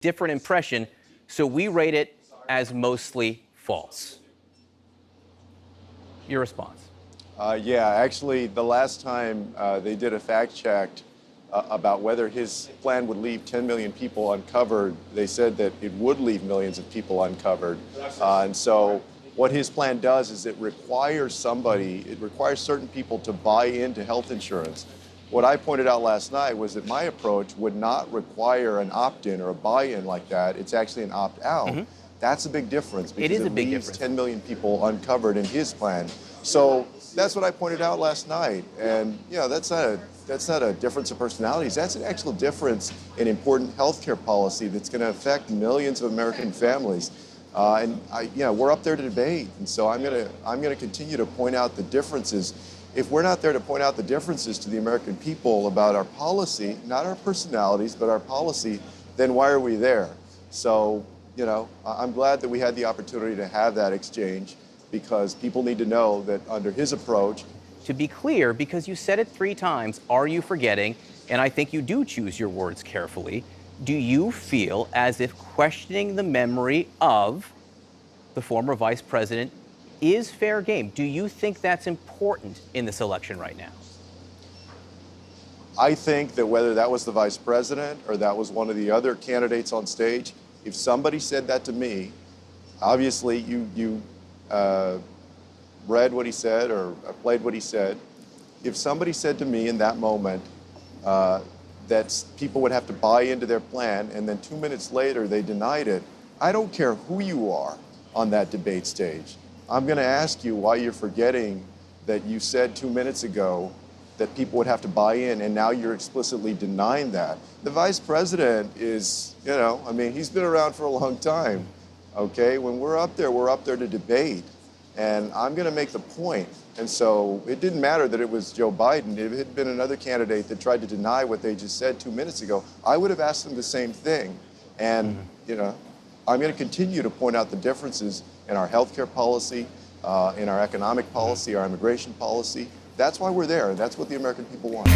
different impression, so we rate it as mostly false. Your response? Yeah, actually, the last time they did a fact check about whether his plan would leave 10 million people uncovered, they said that it would leave millions of people uncovered. And so what his plan does is it requires certain people to buy into health insurance. What I pointed out last night was that my approach would not require an opt-in or a buy-in like that. It's actually an opt-out. Mm-hmm. That's a big difference because It is a big leaves difference. 10 million people uncovered in his plan. So that's what I pointed out last night. And that's not a difference of personalities. That's an actual difference in important healthcare policy that's going to affect millions of American families. We're up there to debate. And so I'm going to continue to point out the differences. If we're not there to point out the differences to the American people about our policy, not our personalities, but our policy, then why are we there? So, I'm glad that we had the opportunity to have that exchange because people need to know that under his approach. To be clear, because you said it 3 times, are you forgetting, and I think you do choose your words carefully, do you feel as if questioning the memory of the former vice president is fair game? Do you think that's important in this election right now? I think that whether that was the vice president or that was one of the other candidates on stage, if somebody said that to me, obviously you read what he said or played what he said. If somebody said to me in that moment that people would have to buy into their plan and then 2 minutes later they denied it, I don't care who you are on that debate stage. I'm going to ask you why you're forgetting that you said 2 minutes ago that people would have to buy in, and now you're explicitly denying that. The vice president is, he's been around for a long time, okay? When we're up there to debate, and I'm gonna make the point. And so it didn't matter that it was Joe Biden. If it had been another candidate that tried to deny what they just said 2 minutes ago, I would have asked them the same thing. And, I'm gonna continue to point out the differences in our healthcare policy, in our economic policy, our immigration policy. That's why we're there, and that's what the American people want.